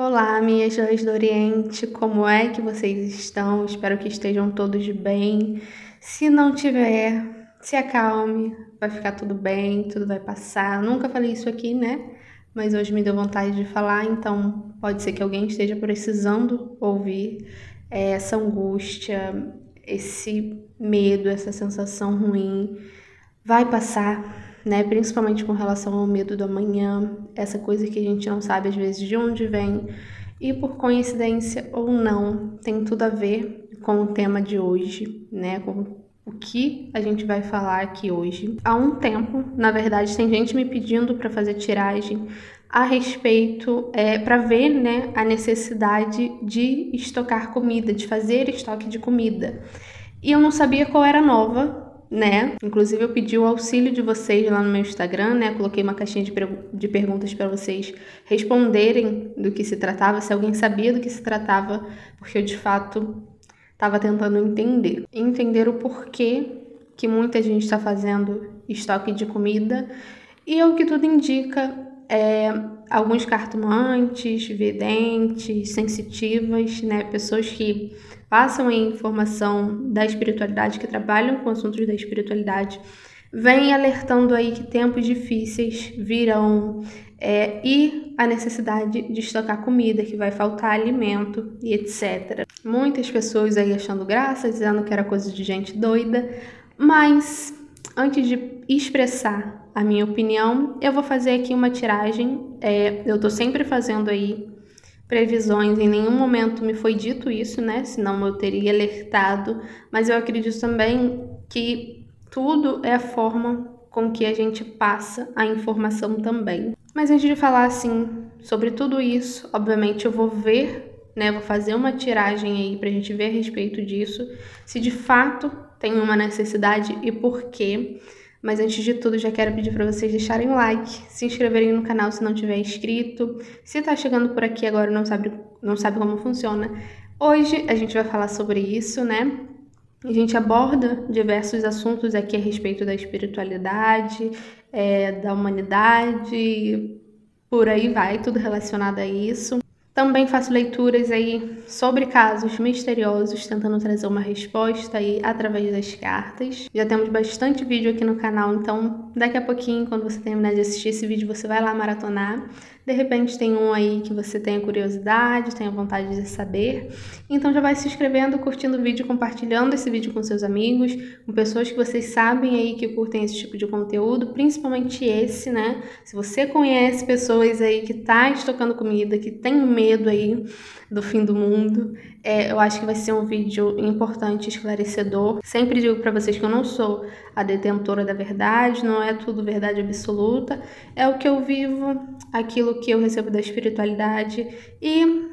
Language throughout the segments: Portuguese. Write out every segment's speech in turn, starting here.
Olá, minhas joias do Oriente, como é que vocês estão? Espero que estejam todos bem. Se não tiver, se acalme, vai ficar tudo bem, tudo vai passar. Eu nunca falei isso aqui, né? Mas hoje me deu vontade de falar, então pode ser que alguém esteja precisando ouvir essa angústia, esse medo, essa sensação ruim. Vai passar, né? Principalmente com relação ao medo do amanhã, essa coisa que a gente não sabe às vezes de onde vem e por coincidência ou não, tem tudo a ver com o tema de hoje, né? Com o que a gente vai falar aqui hoje. Há um tempo, na verdade, tem gente me pedindo para fazer tiragem a respeito, para ver, né, a necessidade de estocar comida, de fazer estoque de comida. E eu não sabia qual era a nova, né? Inclusive eu pedi o auxílio de vocês lá no meu Instagram, né? Coloquei uma caixinha de perguntas para vocês responderem do que se tratava, se alguém sabia do que se tratava, porque eu de fato estava tentando entender o porquê que muita gente está fazendo estoque de comida e o que tudo indica, alguns cartomantes, videntes, sensitivas, né? Pessoas que passam a informação da espiritualidade, que trabalham com assuntos da espiritualidade, vem alertando aí que tempos difíceis virão e a necessidade de estocar comida, que vai faltar alimento e etc. Muitas pessoas aí achando graça, dizendo que era coisa de gente doida, mas antes de expressar a minha opinião, eu vou fazer aqui uma tiragem. Eu tô sempre fazendo aí previsões, em nenhum momento me foi dito isso, né? Senão eu teria alertado, mas eu acredito também que tudo é a forma com que a gente passa a informação também. Mas antes de falar assim sobre tudo isso, obviamente eu vou ver, né? Vou fazer uma tiragem aí pra gente ver a respeito disso, se de fato tem uma necessidade e por quê. Mas antes de tudo, já quero pedir para vocês deixarem um like, se inscreverem no canal se não tiver inscrito. Se tá chegando por aqui agora e não sabe como funciona, hoje a gente vai falar sobre isso, né? A gente aborda diversos assuntos aqui a respeito da espiritualidade, da humanidade, por aí vai, tudo relacionado a isso. Também faço leituras aí sobre casos misteriosos, tentando trazer uma resposta aí através das cartas. Já temos bastante vídeo aqui no canal, então daqui a pouquinho, quando você terminar de assistir esse vídeo, você vai lá maratonar. De repente tem um aí que você tenha curiosidade, tenha vontade de saber. Então já vai se inscrevendo, curtindo o vídeo, compartilhando esse vídeo com seus amigos, com pessoas que vocês sabem aí que curtem esse tipo de conteúdo, principalmente esse, né? Se você conhece pessoas aí que tá estocando comida, que tem medo aí do fim do mundo, eu acho que vai ser um vídeo importante, esclarecedor. Sempre digo para vocês que eu não sou a detentora da verdade, não é tudo verdade absoluta, é o que eu vivo, aquilo que eu recebo da espiritualidade e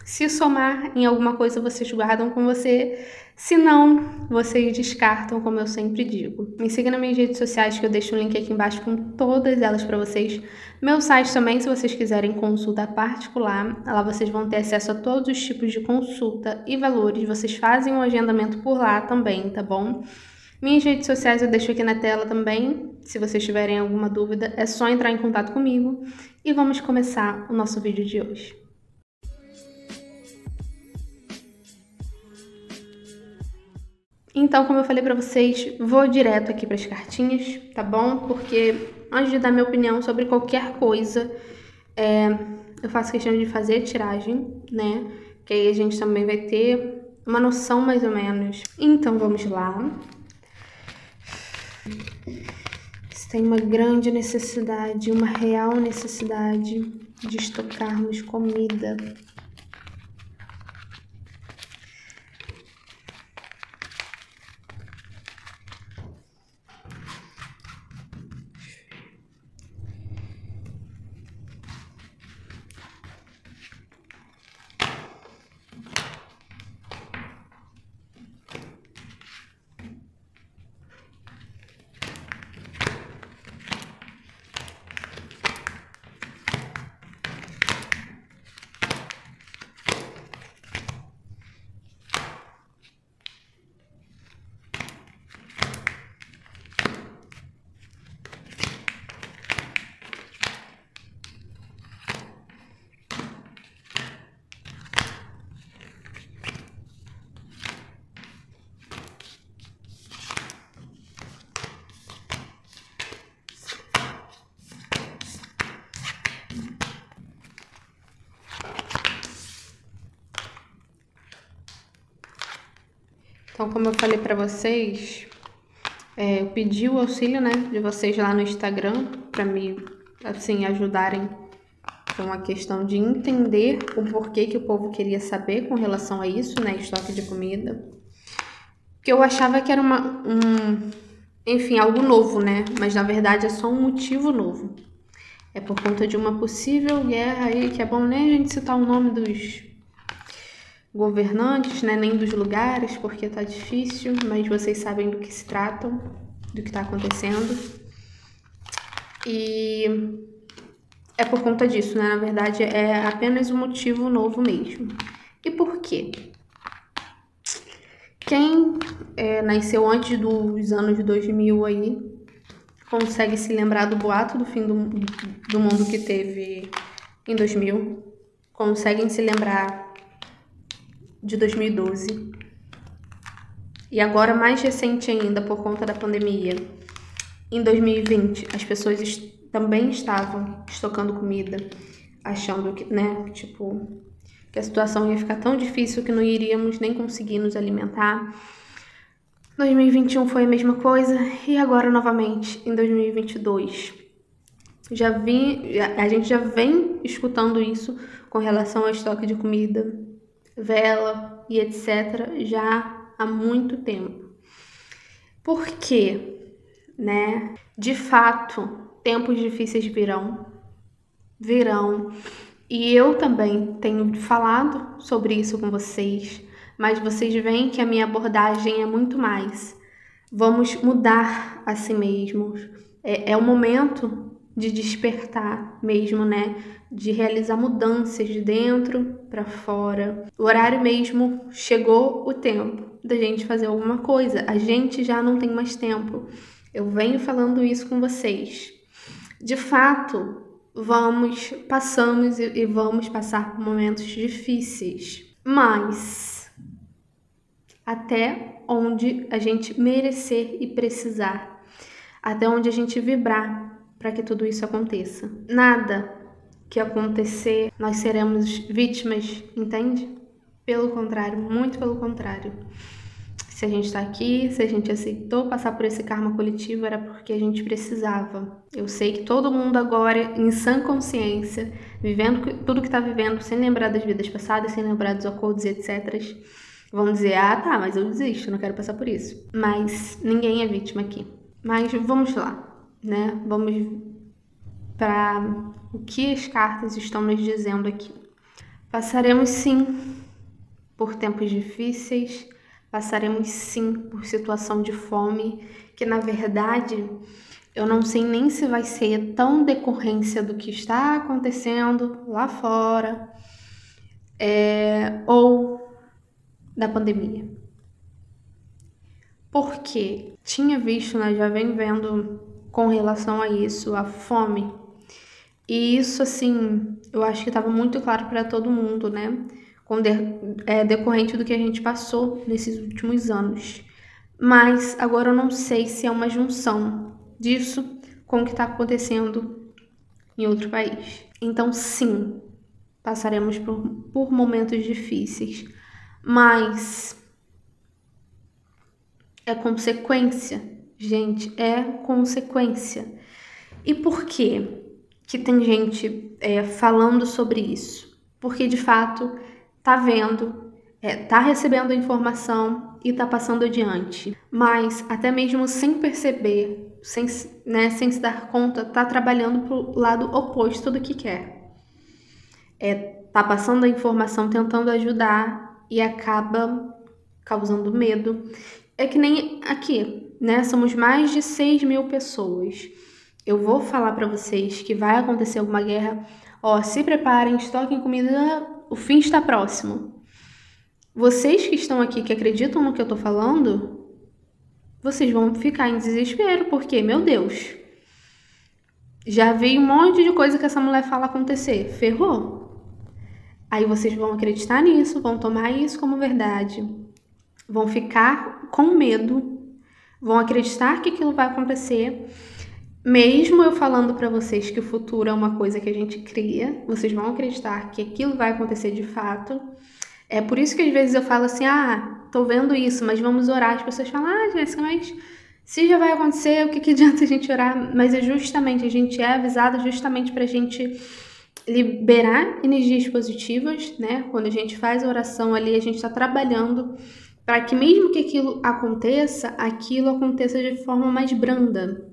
se somar em alguma coisa, vocês guardam com você. Se não, vocês descartam, como eu sempre digo. Me siga nas minhas redes sociais, que eu deixo o link aqui embaixo com todas elas para vocês. Meu site também, se vocês quiserem consulta particular, lá vocês vão ter acesso a todos os tipos de consulta e valores. Vocês fazem um agendamento por lá também, tá bom? Minhas redes sociais eu deixo aqui na tela também. Se vocês tiverem alguma dúvida, é só entrar em contato comigo. E vamos começar o nosso vídeo de hoje. Então, como eu falei pra vocês, vou direto aqui para as cartinhas, tá bom? Porque antes de dar minha opinião sobre qualquer coisa, eu faço questão de fazer tiragem, né? Que aí a gente também vai ter uma noção mais ou menos. Então, vamos lá. Se tem uma grande necessidade, uma real necessidade de estocarmos comida. Então, como eu falei pra vocês, eu pedi o auxílio, né, de vocês lá no Instagram pra me, assim, ajudarem com a questão de entender o porquê que o povo queria saber com relação a isso, né, estoque de comida. Porque eu achava que era enfim, algo novo, né, mas na verdade é só um motivo novo. É por conta de uma possível guerra aí, que é bom nem a gente citar o nome dos governantes, né, nem dos lugares, porque tá difícil, mas vocês sabem do que se tratam, do que tá acontecendo. E é por conta disso, né? Na verdade, é apenas um motivo novo mesmo. E por quê? Quem nasceu antes dos anos 2000 aí, consegue se lembrar do boato do fim do mundo que teve em 2000? Conseguem se lembrar de 2012? E agora, mais recente ainda, por conta da pandemia, em 2020, as pessoas também estavam estocando comida, achando que, né, tipo, que a situação ia ficar tão difícil que não iríamos nem conseguir nos alimentar. 2021 foi a mesma coisa e agora novamente em 2022. A gente já vem escutando isso com relação ao estoque de comida, vela e etc. já há muito tempo. Por quê? Né? De fato, tempos difíceis virão. E eu também tenho falado sobre isso com vocês, mas vocês veem que a minha abordagem é muito mais. Vamos mudar a si mesmos. É o momento de despertar mesmo, né? De realizar mudanças de dentro para fora. O horário mesmo, chegou o tempo da gente fazer alguma coisa. A gente já não tem mais tempo. Eu venho falando isso com vocês. De fato, passamos e vamos passar por momentos difíceis, mas até onde a gente merecer e precisar, até onde a gente vibrar para que tudo isso aconteça. Nada que acontecer, nós seremos vítimas, entende? Pelo contrário, muito pelo contrário. Se a gente tá aqui, se a gente aceitou passar por esse karma coletivo, era porque a gente precisava. Eu sei que todo mundo agora, em sã consciência, vivendo tudo que tá vivendo, sem lembrar das vidas passadas, sem lembrar dos acordos e etc., vão dizer, ah, tá, mas eu desisto, não quero passar por isso. Mas ninguém é vítima aqui. Mas vamos lá, né? Vamos para o que as cartas estão nos dizendo aqui. Passaremos sim por tempos difíceis, passaremos sim por situação de fome, que na verdade eu não sei nem se vai ser tão decorrência do que está acontecendo lá fora, ou da pandemia. Porque tinha visto, né, já vem vendo com relação a isso, a fome. E isso, assim, eu acho que estava muito claro para todo mundo, né? Decorrente do que a gente passou nesses últimos anos. Mas agora eu não sei se é uma junção disso com o que está acontecendo em outro país. Então, sim, passaremos por momentos difíceis, mas é consequência, gente, é consequência. E por quê que tem gente falando sobre isso? Porque, de fato, tá vendo, tá recebendo a informação e tá passando adiante. Mas, até mesmo sem perceber, sem se dar conta, tá trabalhando pro lado oposto do que quer. Tá passando a informação, tentando ajudar e acaba causando medo. É que nem aqui, né? Somos mais de 6.000 pessoas. Eu vou falar pra vocês que vai acontecer alguma guerra. Se preparem, estoquem comida, o fim está próximo. Vocês que estão aqui, que acreditam no que eu tô falando, vocês vão ficar em desespero, porque, meu Deus, já vi um monte de coisa que essa mulher fala acontecer. Ferrou. Aí vocês vão acreditar nisso, vão tomar isso como verdade, vão ficar com medo, vão acreditar que aquilo vai acontecer. Mesmo eu falando pra vocês que o futuro é uma coisa que a gente cria, vocês vão acreditar que aquilo vai acontecer de fato. É por isso que às vezes eu falo assim, tô vendo isso, mas vamos orar. As pessoas falam, Jéssica, mas se já vai acontecer, o que adianta a gente orar? Mas é justamente, a gente é avisado justamente pra gente liberar energias positivas, né? Quando a gente faz a oração ali, a gente está trabalhando para que mesmo que aquilo aconteça de forma mais branda.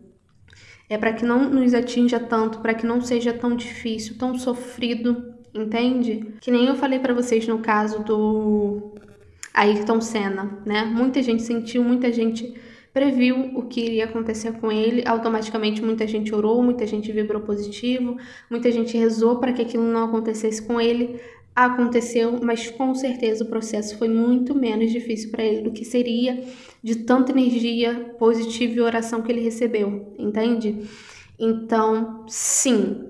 É para que não nos atinja tanto, para que não seja tão difícil, tão sofrido, entende? Que nem eu falei para vocês no caso do Ayrton Senna, né? Muita gente sentiu, muita gente previu o que iria acontecer com ele, automaticamente muita gente orou, muita gente vibrou positivo, muita gente rezou para que aquilo não acontecesse com ele. Aconteceu, mas com certeza o processo foi muito menos difícil para ele do que seria de tanta energia positiva e oração que ele recebeu, entende? Então, sim,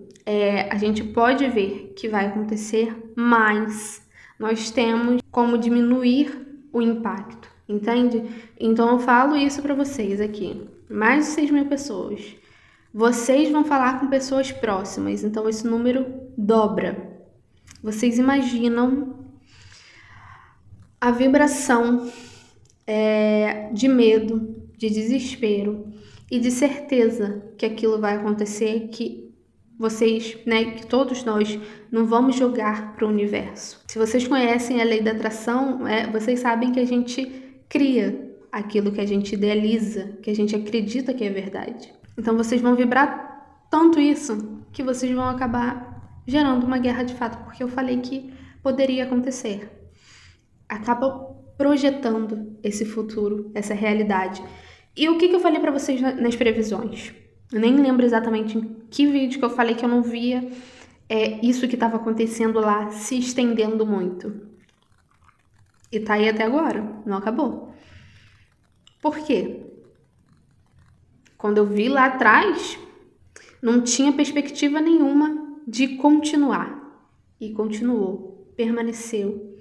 a gente pode ver que vai acontecer, mas nós temos como diminuir o impacto, entende? Então eu falo isso para vocês aqui, mais de 6.000 pessoas. Vocês vão falar com pessoas próximas, então esse número dobra. Vocês imaginam a vibração de medo, de desespero e de certeza que aquilo vai acontecer, que vocês, né, que todos nós não vamos jogar para o universo. Se vocês conhecem a lei da atração, vocês sabem que a gente cria aquilo que a gente idealiza, que a gente acredita que é verdade. Então vocês vão vibrar tanto isso que vocês vão acabar gerando uma guerra de fato, porque eu falei que poderia acontecer. Acaba projetando esse futuro, essa realidade. E o que eu falei para vocês nas previsões? Eu nem lembro exatamente em que vídeo que eu falei que eu não via isso que estava acontecendo lá se estendendo muito. E tá aí até agora, não acabou. Por quê? Quando eu vi lá atrás, não tinha perspectiva nenhuma de continuar. E continuou, permaneceu.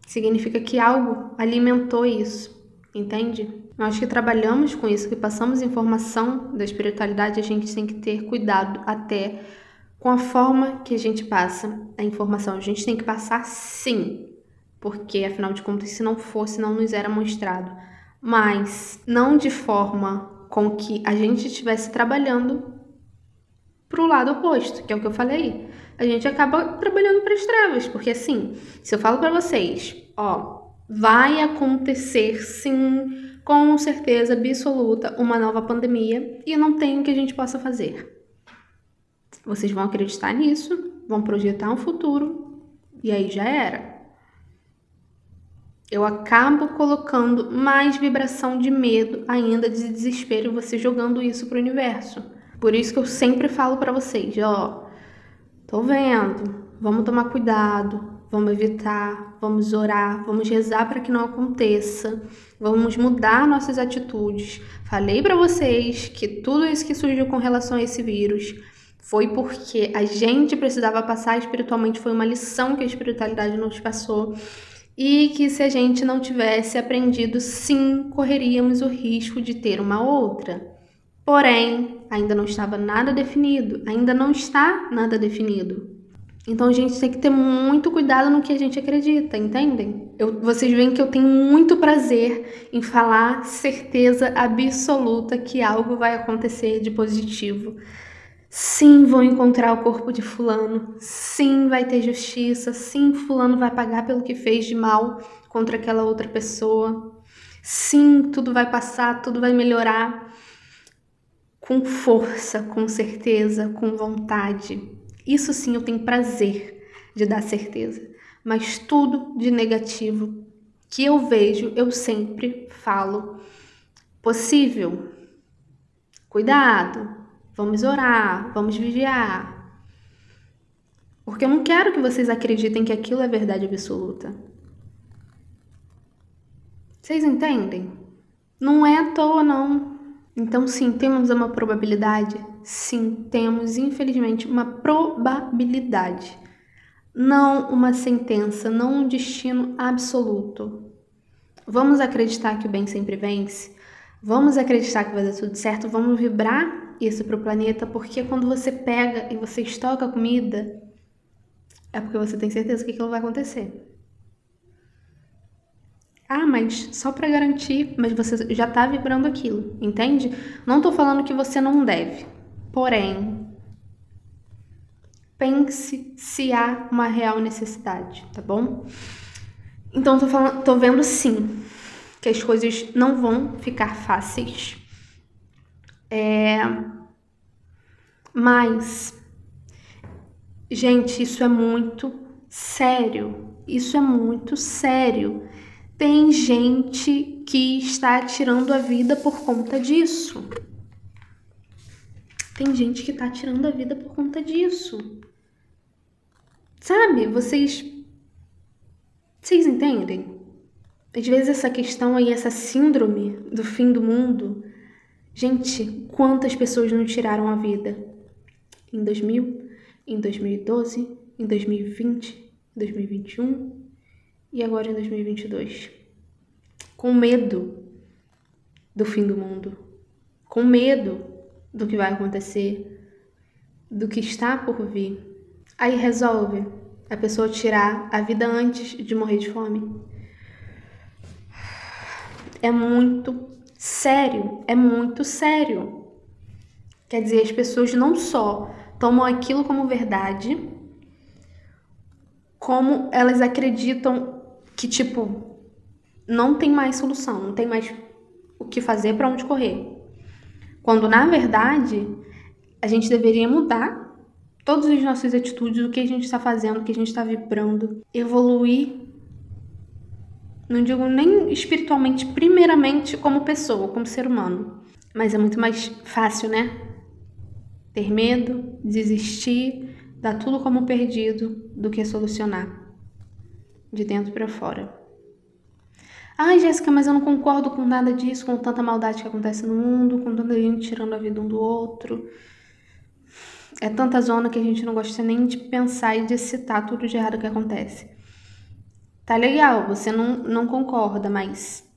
Significa que algo alimentou isso, entende? Nós que trabalhamos com isso, que passamos informação da espiritualidade, a gente tem que ter cuidado até com a forma que a gente passa a informação. A gente tem que passar sim, porque afinal de contas, se não fosse, não nos era mostrado. Mas não de forma com que a gente estivesse trabalhando para o lado oposto, que é o que eu falei. A gente acaba trabalhando para as trevas, porque assim, se eu falo para vocês, vai acontecer sim, com certeza absoluta, uma nova pandemia e não tem o que a gente possa fazer. Vocês vão acreditar nisso, vão projetar um futuro e aí já era. Eu acabo colocando mais vibração de medo, ainda de desespero, você jogando isso pro universo. Por isso que eu sempre falo para vocês, tô vendo, vamos tomar cuidado, vamos evitar, vamos orar, vamos rezar para que não aconteça, vamos mudar nossas atitudes. Falei para vocês que tudo isso que surgiu com relação a esse vírus foi porque a gente precisava passar espiritualmente, foi uma lição que a espiritualidade nos passou. E que se a gente não tivesse aprendido, sim, correríamos o risco de ter uma outra. Porém, ainda não estava nada definido, ainda não está nada definido. Então a gente tem que ter muito cuidado no que a gente acredita, entendem? Vocês veem que eu tenho muito prazer em falar certeza absoluta que algo vai acontecer de positivo. Sim, vou encontrar o corpo de fulano. Sim, vai ter justiça. Sim, fulano vai pagar pelo que fez de mal contra aquela outra pessoa. Sim, tudo vai passar, tudo vai melhorar. Com força, com certeza, com vontade. Isso sim eu tenho prazer de dar certeza. Mas tudo de negativo que eu vejo, eu sempre falo possível. Cuidado. Vamos orar, vamos vigiar. Porque eu não quero que vocês acreditem que aquilo é verdade absoluta. Vocês entendem? Não é à toa, não. Então, sim, temos uma probabilidade? Sim, temos, infelizmente, uma probabilidade. Não uma sentença, não um destino absoluto. Vamos acreditar que o bem sempre vence? Vamos acreditar que vai dar tudo certo? Vamos vibrar isso para o planeta, porque quando você pega e você estoca a comida, é porque você tem certeza que aquilo vai acontecer. Ah, mas só para garantir, mas você já tá vibrando aquilo, entende? Não tô falando que você não deve. Porém, pense se há uma real necessidade, tá bom? Então tô vendo sim que as coisas não vão ficar fáceis. Mas, gente, isso é muito sério. Isso é muito sério. Tem gente que está tirando a vida por conta disso. Tem gente que tá tirando a vida por conta disso. Sabe? Vocês entendem? Às vezes essa questão aí, essa síndrome do fim do mundo. Gente, quantas pessoas não tiraram a vida? Em 2000, em 2012, em 2020, em 2021 e agora em 2022. Com medo do fim do mundo. Com medo do que vai acontecer, do que está por vir. Aí resolve a pessoa tirar a vida antes de morrer de fome. É muito sério, é muito sério. Quer dizer, as pessoas não só tomam aquilo como verdade, como elas acreditam que, tipo, não tem mais solução, não tem mais o que fazer, para onde correr. Quando, na verdade, a gente deveria mudar todas as nossas atitudes, o que a gente está fazendo, o que a gente está vibrando, evoluir. Não digo nem espiritualmente, primeiramente como pessoa, como ser humano. Mas é muito mais fácil, né? Ter medo, desistir, dar tudo como perdido, do que solucionar. De dentro para fora. Ai, Jéssica, mas eu não concordo com nada disso, com tanta maldade que acontece no mundo, com tanta gente tirando a vida um do outro. É tanta zona que a gente não gosta nem de pensar e de citar tudo de errado que acontece. Tá legal, você não concorda, mas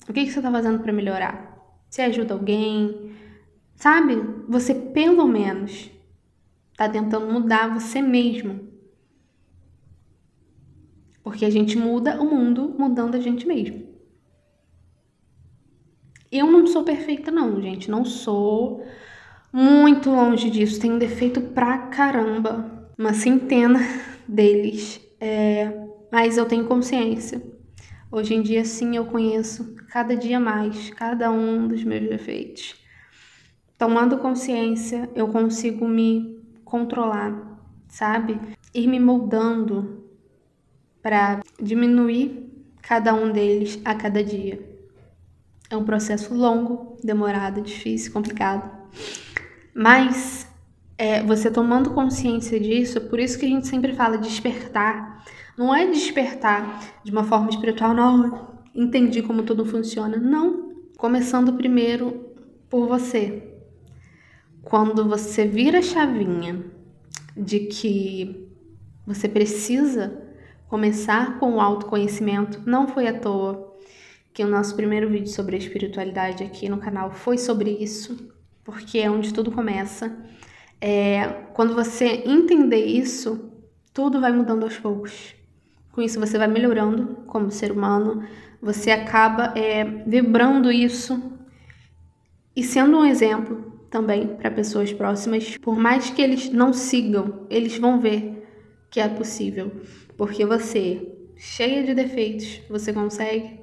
o que você tá fazendo pra melhorar? Você ajuda alguém? Sabe? Você pelo menos tá tentando mudar você mesmo. Porque a gente muda o mundo mudando a gente mesmo. Eu não sou perfeita não, gente. Não sou. Muito longe disso. Tenho defeito pra caramba. Uma centena deles. Mas eu tenho consciência. Hoje em dia, sim, eu conheço cada dia mais cada um dos meus defeitos. Tomando consciência, eu consigo me controlar, sabe? Ir me moldando para diminuir cada um deles a cada dia. É um processo longo, demorado, difícil, complicado. Mas você tomando consciência disso, por isso que a gente sempre fala despertar. Não é despertar de uma forma espiritual, não, entendi como tudo funciona. Não. Começando primeiro por você. Quando você vira a chavinha de que você precisa começar com o autoconhecimento, não foi à toa que o nosso primeiro vídeo sobre a espiritualidade aqui no canal foi sobre isso, porque é onde tudo começa. Quando você entender isso, tudo vai mudando aos poucos. Com isso você vai melhorando como ser humano, você acaba vibrando isso e sendo um exemplo também para pessoas próximas. Por mais que eles não sigam, eles vão ver que é possível. Porque você, cheia de defeitos, você consegue.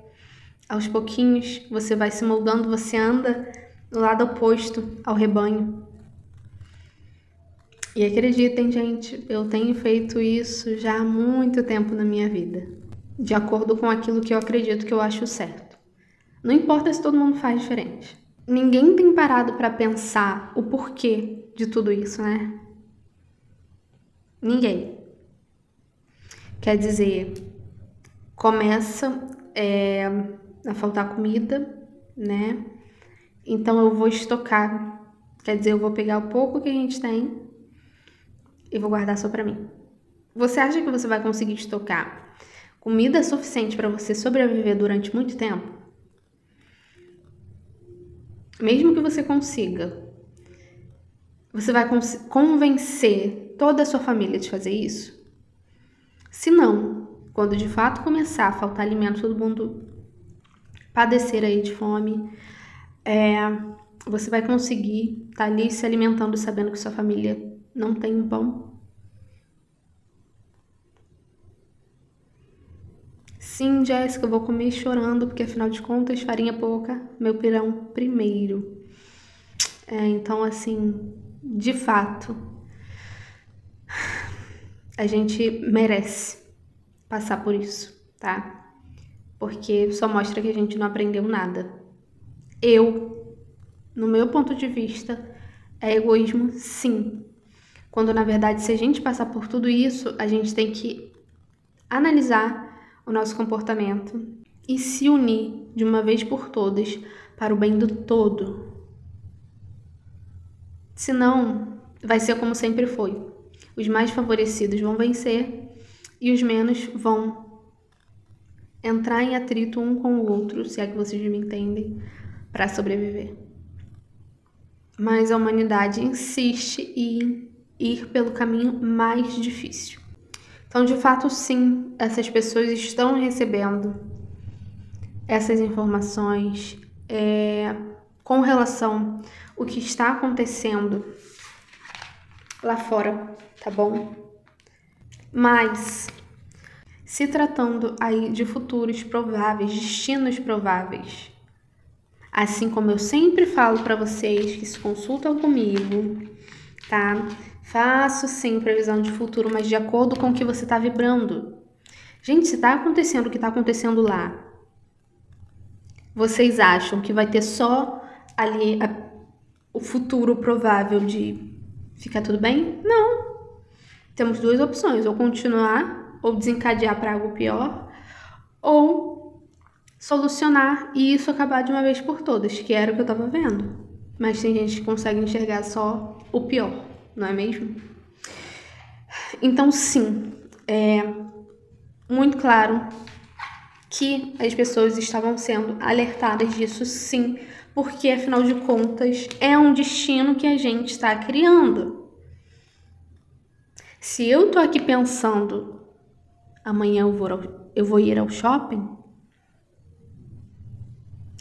Aos pouquinhos você vai se moldando, você anda do lado oposto ao rebanho. E acreditem, gente, eu tenho feito isso já há muito tempo na minha vida, de acordo com aquilo que eu acredito que eu acho certo. Não importa se todo mundo faz diferente. Ninguém tem parado para pensar o porquê de tudo isso, né? Ninguém. Quer dizer, começa a faltar comida, né? Então eu vou estocar. Quer dizer, eu vou pegar o pouco que a gente tem e vou guardar só pra mim. Você acha que você vai conseguir estocar comida suficiente para você sobreviver durante muito tempo? Mesmo que você consiga, você vai convencer toda a sua família de fazer isso? Se não, quando de fato começar a faltar alimento, todo mundo padecer aí de fome, você vai conseguir estar ali se alimentando sabendo que sua família não tem um pão? Sim, Jéssica, eu vou comer chorando, porque afinal de contas, farinha pouca, meu pirão primeiro. Então, assim, de fato, a gente merece passar por isso, tá? Porque só mostra que a gente não aprendeu nada. No meu ponto de vista, é egoísmo, sim. Quando, na verdade, se a gente passar por tudo isso, a gente tem que analisar o nosso comportamento e se unir de uma vez por todas para o bem do todo. Senão, vai ser como sempre foi. Os mais favorecidos vão vencer e os menos vão entrar em atrito um com o outro, se é que vocês me entendem, para sobreviver. Mas a humanidade insiste em ir pelo caminho mais difícil. Então, de fato, sim, essas pessoas estão recebendo essas informações com relação ao que está acontecendo lá fora, tá bom? Mas, se tratando aí de futuros prováveis, destinos prováveis, assim como eu sempre falo para vocês que se consultam comigo, tá? Faço sim previsão de futuro, mas de acordo com o que você tá vibrando. Gente, se tá acontecendo o que tá acontecendo lá, vocês acham que vai ter só ali o futuro provável de ficar tudo bem? Não. Temos duas opções, ou continuar, ou desencadear para algo pior, ou solucionar e isso acabar de uma vez por todas, que era o que eu tava vendo. Mas tem gente que consegue enxergar só o pior, não é mesmo? Então, sim, é muito claro que as pessoas estavam sendo alertadas disso, sim, porque, afinal de contas, é um destino que a gente está criando. Se eu tô aqui pensando, amanhã eu vou ir ao shopping,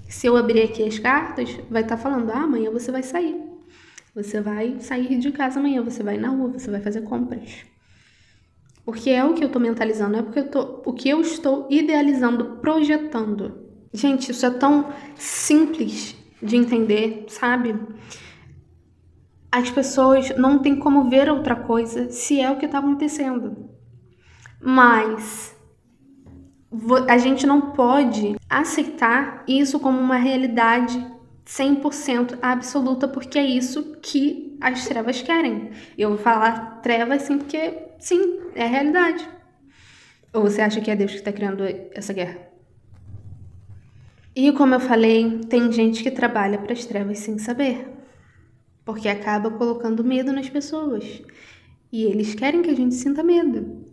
se eu abrir aqui as cartas, vai estar falando, amanhã você vai sair. Você vai sair de casa amanhã, você vai na rua, você vai fazer compras. Porque é o que eu tô mentalizando, é o que eu estou idealizando, projetando. Gente, isso é tão simples de entender, sabe? As pessoas não têm como ver outra coisa se é o que tá acontecendo. Mas a gente não pode aceitar isso como uma realidade 100% absoluta, porque é isso que as trevas querem. Eu vou falar trevas sim, porque sim, é a realidade. Ou você acha que é Deus que está criando essa guerra? E como eu falei, tem gente que trabalha para as trevas sem saber, porque acaba colocando medo nas pessoas. E eles querem que a gente sinta medo,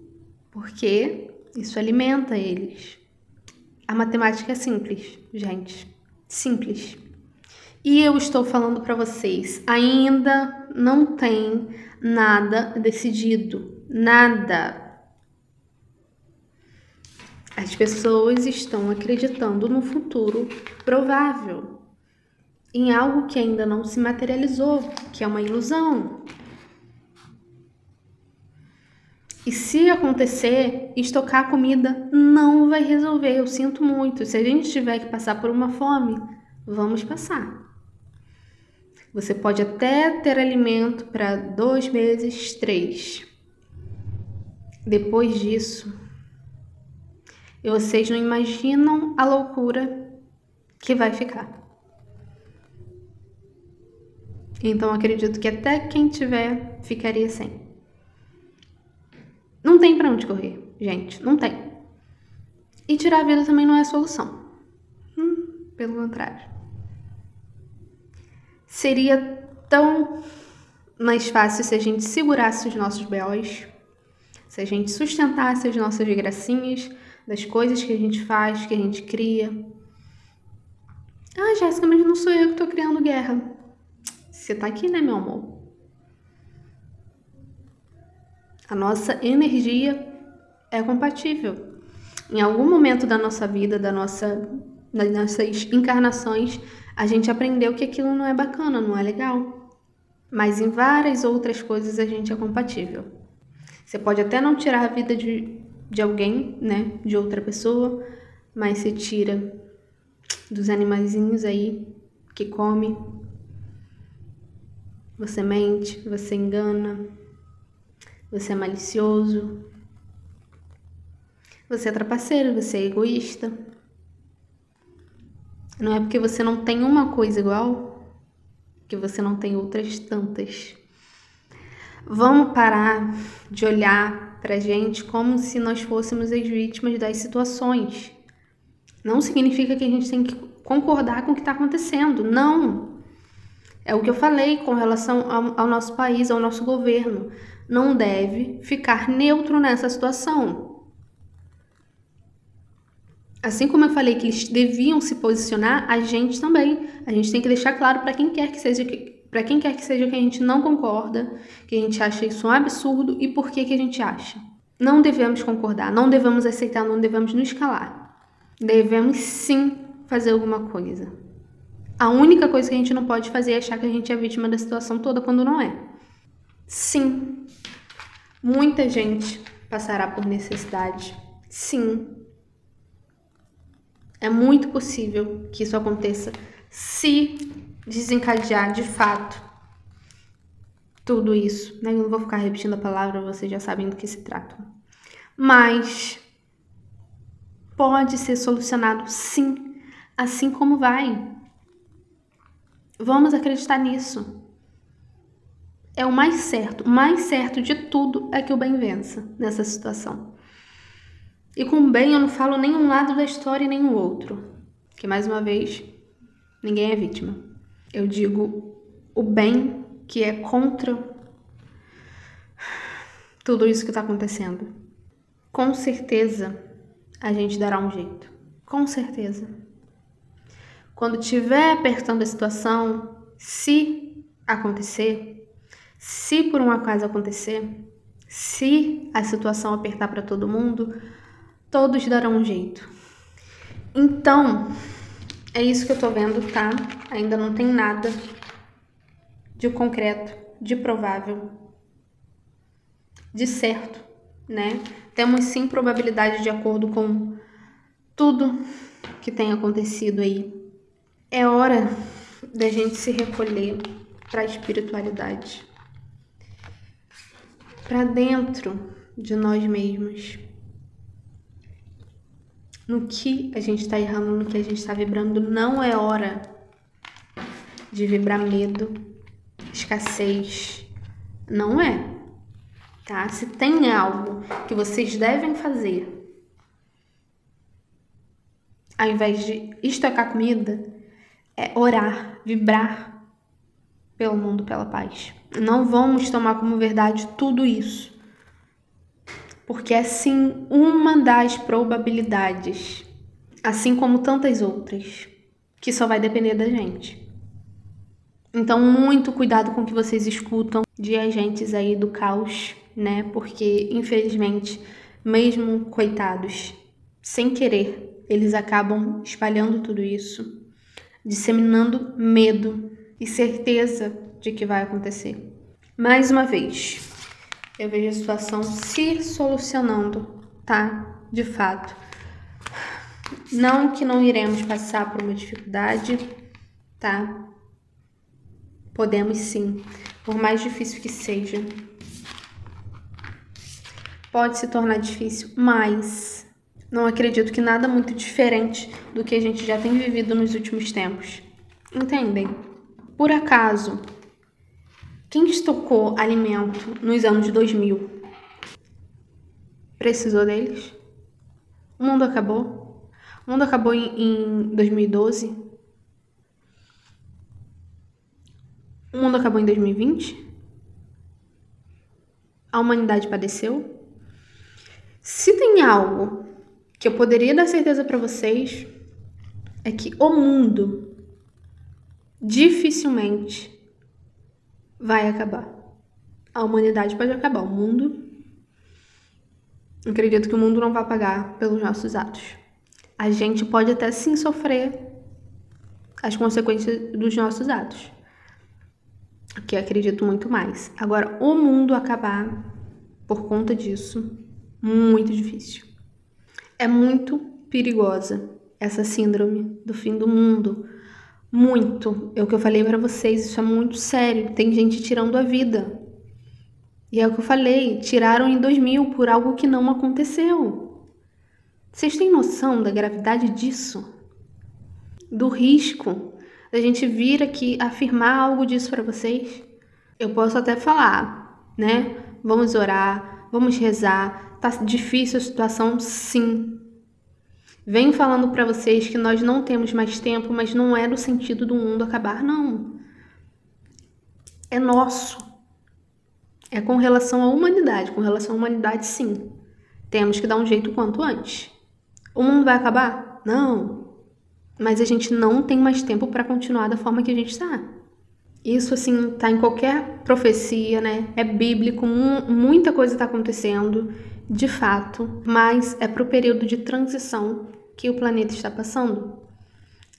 porque isso alimenta eles. A matemática é simples, gente. Simples. E eu estou falando para vocês, ainda não tem nada decidido. Nada. As pessoas estão acreditando no futuro provável, em algo que ainda não se materializou, que é uma ilusão. E se acontecer, estocar comida não vai resolver, eu sinto muito. Se a gente tiver que passar por uma fome, vamos passar. Você pode até ter alimento para 2 meses, 3. Depois disso, vocês não imaginam a loucura que vai ficar. Então, acredito que até quem tiver ficaria sem. Não tem pra onde correr, gente, não tem. E tirar a vida também não é a solução. Pelo contrário. Seria tão mais fácil se a gente segurasse os nossos B.O.s, se a gente sustentasse as nossas gracinhas das coisas que a gente faz, que a gente cria. Jéssica, mas não sou eu que tô criando guerra. Você tá aqui, né, meu amor? A nossa energia é compatível. Em algum momento da nossa vida, da nossa nas nossas encarnações, a gente aprendeu que aquilo não é bacana, não é legal. Mas em várias outras coisas a gente é compatível. Você pode até não tirar a vida de alguém, né? De outra pessoa, mas você tira dos animaizinhos aí que come. Você mente, você engana, você é malicioso, você é trapaceiro, você é egoísta. Não é porque você não tem uma coisa igual que você não tem outras tantas. Vamos parar de olhar pra gente como se nós fôssemos as vítimas das situações. Não significa que a gente tem que concordar com o que está acontecendo. Não. É o que eu falei com relação ao nosso país, ao nosso governo. Não deve ficar neutro nessa situação. Assim como eu falei que eles deviam se posicionar, a gente também. A gente tem que deixar claro para quem quer que seja que a gente não concorda, que a gente acha isso um absurdo e por que a gente acha. Não devemos concordar, não devemos aceitar, não devemos nos calar. Devemos sim fazer alguma coisa. A única coisa que a gente não pode fazer é achar que a gente é vítima da situação toda quando não é. Sim, muita gente passará por necessidade. Sim. É muito possível que isso aconteça se desencadear de fato tudo isso, né? Eu não vou ficar repetindo a palavra, vocês já sabem do que se trata. Mas pode ser solucionado sim, assim como vai. Vamos acreditar nisso. É o mais certo. O mais certo de tudo é que o bem vença nessa situação. E com bem eu não falo nem um lado da história e nem o outro. Que mais uma vez, ninguém é vítima. Eu digo o bem que é contra tudo isso que está acontecendo. Com certeza a gente dará um jeito. Com certeza. Quando estiver apertando a situação, se acontecer, se por um acaso acontecer, se a situação apertar para todo mundo, todos darão um jeito. Então, é isso que eu tô vendo, tá? Ainda não tem nada de concreto, de provável, de certo, né? Temos sim probabilidade de acordo com tudo que tem acontecido aí. É hora da gente se recolher para a espiritualidade, para dentro de nós mesmos. No que a gente está errando, no que a gente está vibrando, não é hora de vibrar medo, escassez. Não é, tá? Se tem algo que vocês devem fazer, ao invés de estocar comida, é orar, vibrar pelo mundo, pela paz. Não vamos tomar como verdade tudo isso. Porque é sim uma das probabilidades, assim como tantas outras, que só vai depender da gente. Então, muito cuidado com o que vocês escutam de agentes aí do caos, né? Porque, infelizmente, mesmo coitados, sem querer, eles acabam espalhando tudo isso, disseminando medo e certeza de que vai acontecer. Mais uma vez, eu vejo a situação se solucionando, tá? De fato. Não que não iremos passar por uma dificuldade, tá? Podemos sim, por mais difícil que seja. Pode se tornar difícil, mas não acredito que nada muito diferente do que a gente já tem vivido nos últimos tempos. Entendem? Por acaso, quem estocou alimento nos anos 2000 precisou deles? O mundo acabou? O mundo acabou em 2012? O mundo acabou em 2020? A humanidade padeceu? Se tem algo que eu poderia dar certeza para vocês, é que o mundo dificilmente vai acabar. A humanidade pode acabar, o mundo... Eu acredito que o mundo não vai pagar pelos nossos atos. a gente pode até sim sofrer as consequências dos nossos atos, que eu acredito muito mais. Agora, o mundo acabar por conta disso, muito difícil. É muito perigosa essa síndrome do fim do mundo. Muito. É o que eu falei pra vocês, isso é muito sério. Tem gente tirando a vida. E é o que eu falei, tiraram em 2000 por algo que não aconteceu. Vocês têm noção da gravidade disso? Do risco da gente vir aqui afirmar algo disso pra vocês? Eu posso até falar, né? Vamos orar, vamos rezar. Tá difícil a situação, sim. Venho falando pra vocês que nós não temos mais tempo, mas não é no sentido do mundo acabar, não. É nosso. É com relação à humanidade. Com relação à humanidade, sim. Temos que dar um jeito o quanto antes. O mundo vai acabar? Não. Mas a gente não tem mais tempo pra continuar da forma que a gente está. Isso, assim, tá em qualquer profecia, né? É bíblico, muita coisa tá acontecendo, de fato, mas é pro período de transição que o planeta está passando.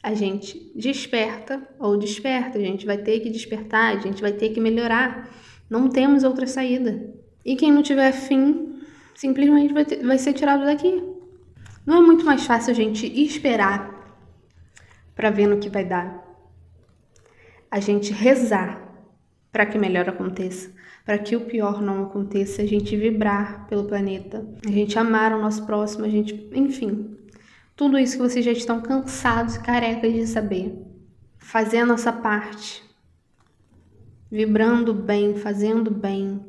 A gente desperta, a gente vai ter que despertar, a gente vai ter que melhorar. Não temos outra saída. E quem não tiver fim, simplesmente vai ser tirado daqui. Não é muito mais fácil a gente esperar pra ver no que vai dar? A gente rezar para que melhor aconteça, para que o pior não aconteça, a gente vibrar pelo planeta, a gente amar o nosso próximo, a gente, enfim, tudo isso que vocês já estão cansados e carecas de saber. Fazer a nossa parte, vibrando bem, fazendo bem,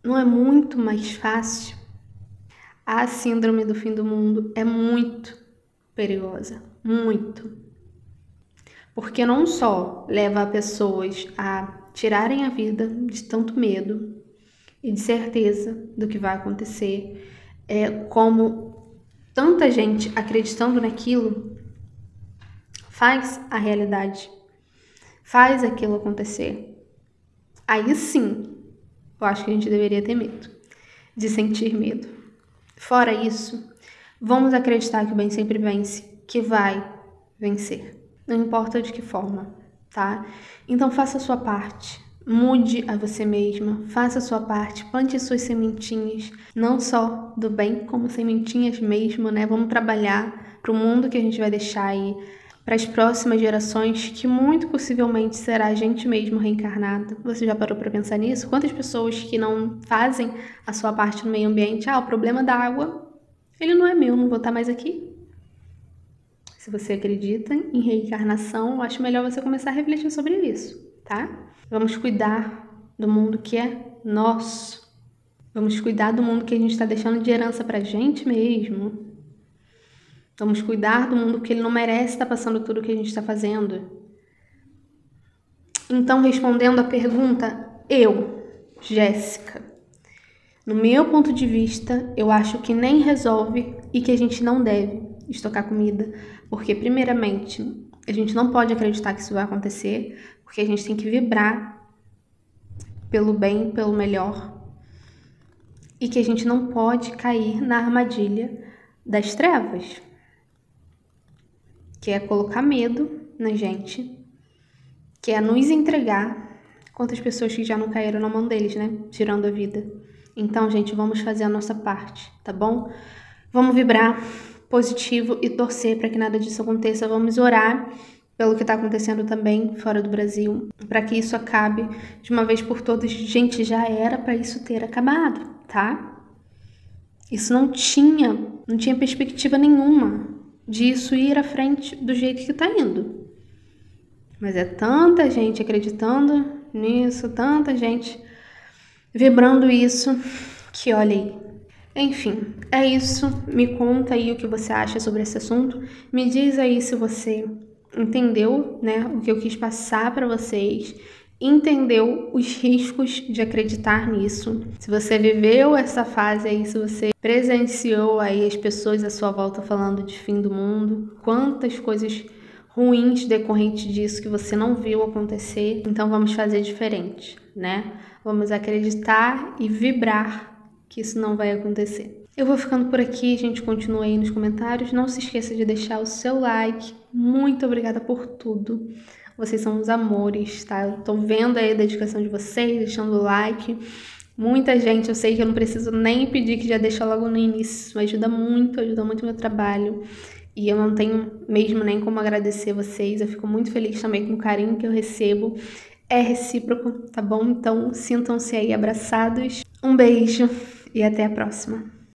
não é muito mais fácil? A síndrome do fim do mundo é muito perigosa, muito. Porque não só leva pessoas a tirarem a vida de tanto medo e de certeza do que vai acontecer, como tanta gente acreditando naquilo faz a realidade, faz aquilo acontecer. Aí sim, eu acho que a gente deveria ter medo, de sentir medo. Fora isso, vamos acreditar que o bem sempre vence, que vai vencer. Não importa de que forma, tá? Então faça a sua parte, mude a você mesma, faça a sua parte, plante suas sementinhas, não só do bem, como sementinhas mesmo, né? Vamos trabalhar para o mundo que a gente vai deixar aí, para as próximas gerações, que muito possivelmente será a gente mesmo reencarnado. Você já parou para pensar nisso? Quantas pessoas que não fazem a sua parte no meio ambiente? O problema da água, ele não é meu, não vou estar mais aqui. Se você acredita em reencarnação, eu acho melhor você começar a refletir sobre isso, tá? Vamos cuidar do mundo que é nosso. Vamos cuidar do mundo que a gente está deixando de herança pra gente mesmo. Vamos cuidar do mundo que ele não merece estar passando tudo o que a gente está fazendo. Então, respondendo a pergunta, Jéssica, no meu ponto de vista, eu acho que nem resolve e que a gente não deve estocar comida, porque primeiramente a gente não pode acreditar que isso vai acontecer, porque a gente tem que vibrar pelo bem, pelo melhor, e que a gente não pode cair na armadilha das trevas, que é colocar medo na gente, que é nos entregar. Quantas pessoas que já não caíram na mão deles, né? Tirando a vida. Então, gente, vamos fazer a nossa parte, tá bom? Vamos vibrar positivo e torcer para que nada disso aconteça. Vamos orar pelo que está acontecendo também fora do Brasil, para que isso acabe de uma vez por todas. Gente, já era para isso ter acabado, tá? Isso não tinha perspectiva nenhuma disso ir à frente do jeito que está indo. Mas é tanta gente acreditando nisso, tanta gente vibrando isso, que olha aí. Enfim, é isso. Me conta aí o que você acha sobre esse assunto. Me diz aí se você entendeu, né, o que eu quis passar para vocês, entendeu os riscos de acreditar nisso. Se você viveu essa fase aí, se você presenciou aí as pessoas à sua volta falando de fim do mundo, quantas coisas ruins decorrentes disso que você não viu acontecer. Então vamos fazer diferente, né? Vamos acreditar e vibrar que isso não vai acontecer. Eu vou ficando por aqui, a gente continua aí nos comentários. Não se esqueça de deixar o seu like. Muito obrigada por tudo. Vocês são os amores, tá? Eu tô vendo aí a dedicação de vocês, deixando o like. Muita gente, eu sei que eu não preciso nem pedir que já deixa logo no início. Ajuda muito o meu trabalho. E eu não tenho mesmo nem como agradecer vocês. Eu fico muito feliz também com o carinho que eu recebo. É recíproco, tá bom? Então sintam-se aí abraçados. Um beijo e até a próxima.